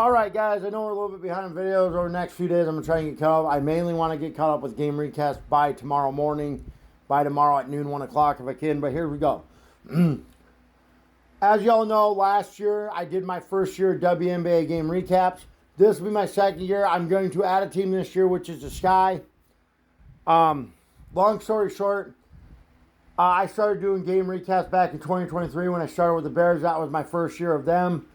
Alright guys, I know we're a little bit behind videos over the next few days. I'm going to try and get caught up. I mainly want to get caught up with game recaps by tomorrow morning. By tomorrow at noon, 1 o'clock if I can. But here we go. As y'all know, last year I did my first year WNBA game recaps. This will be my second year. I'm going to add a team this year, which is the Sky. Long story short, I started doing game recaps back in 2023 when I started with the Bears. That was my first year of them.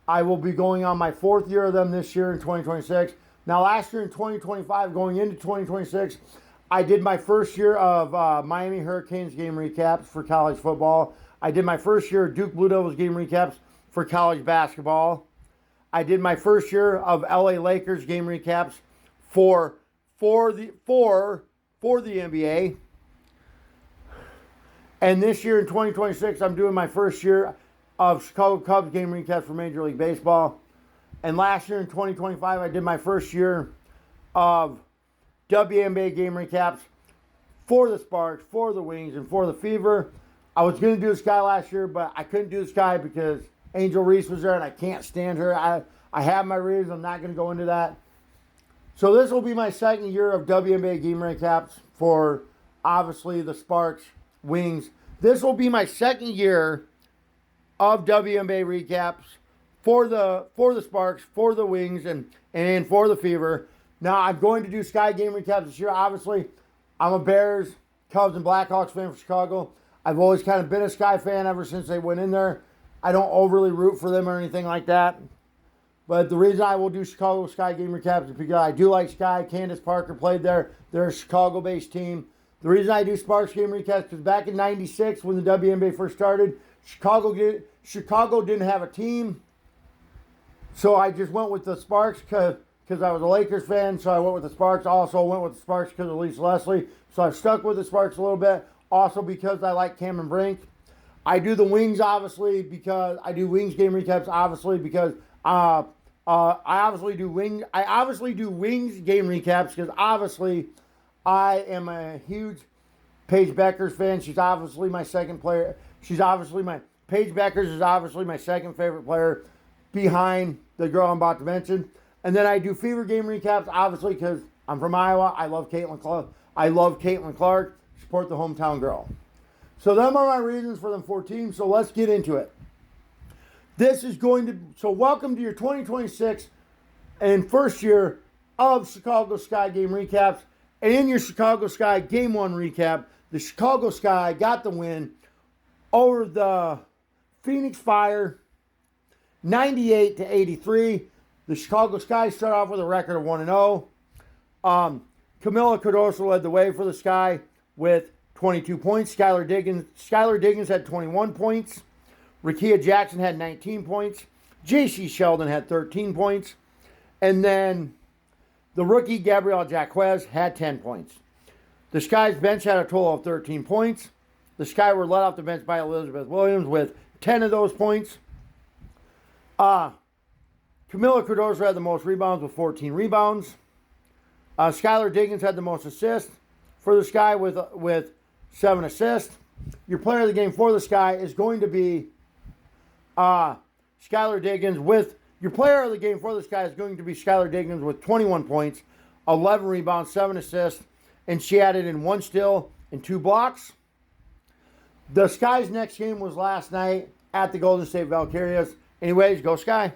I will be going on my fourth year of them this year in 2026. Now, last year in 2025, going into 2026, I did my first year of Miami Hurricanes game recaps for college football. I did my first year of Duke Blue Devils game recaps for college basketball. I did my first year of LA Lakers game recaps for the NBA. And this year in 2026, I'm doing my first year of Chicago Cubs game recaps for Major League Baseball. And last year in 2025, I did my first year of WNBA game recaps for the Sparks, for the Wings, and for the Fever. I was going to do the Sky last year, but I couldn't do the Sky because Angel Reese was there and I can't stand her. I have my reasons. I'm not going to go into that. So this will be my second year of WNBA game recaps for, obviously, the Sparks, Wings. This will be my second year of WNBA recaps for the Sparks, for the Wings, and for the Fever. Now, I'm going to do Sky game recaps this year. Obviously, I'm a Bears, Cubs, and Blackhawks fan for Chicago. I've always kind of been a Sky fan ever since they went in there. I don't overly root for them or anything like that. But the reason I will do Chicago Sky game recaps is because I do like Sky. Candace Parker played there. They're a Chicago-based team. The reason I do Sparks game recaps is because back in '96 when the WNBA first started, Chicago didn't have a team. So I just went with the Sparks because I was a Lakers fan. So I went with the Sparks. Also went with the Sparks because of Lisa Leslie. So I've stuck with the Sparks a little bit. Also because I like Cameron Brink. I do the Wings obviously because I do Wings game recaps obviously because I obviously do Wings game recaps because obviously I am a huge Paige Beckers fan. She's obviously my second player. Paige Beckers is obviously my second favorite player behind the girl I'm about to mention. And then I do Fever game recaps obviously because I'm from Iowa. I love Caitlin Clark. Support the hometown girl. So them are my reasons for them 4 teams. So let's get into it. So welcome to your 2026 and first year of Chicago Sky game recaps. And in your Chicago Sky game 1 recap, the Chicago Sky got the win over the Phoenix Fire 98-83. The Chicago Sky start off with a record of 1-0. Camila Cardoso led the way for the Sky with 22 points. Skylar Diggins had 21 points. Rickea Jackson had 19 points. J.C. Sheldon had 13 points. And then the rookie Gabrielle Jacquez had 10 points. The Sky's bench had a total of 13 points. The Sky were led off the bench by Elizabeth Williams with 10 of those points. Camila Cardoso had the most rebounds with 14 rebounds. Skylar Diggins had the most assists for the Sky with 7 assists. Your player of the game for the Sky is going to be Skylar Diggins with... Your player of the game for the Sky is going to be Skylar Diggins with 21 points, 11 rebounds, 7 assists, and she added in 1 steal and 2 blocks. The Sky's next game was last night at the Golden State Valkyrias. Anyways, go Sky.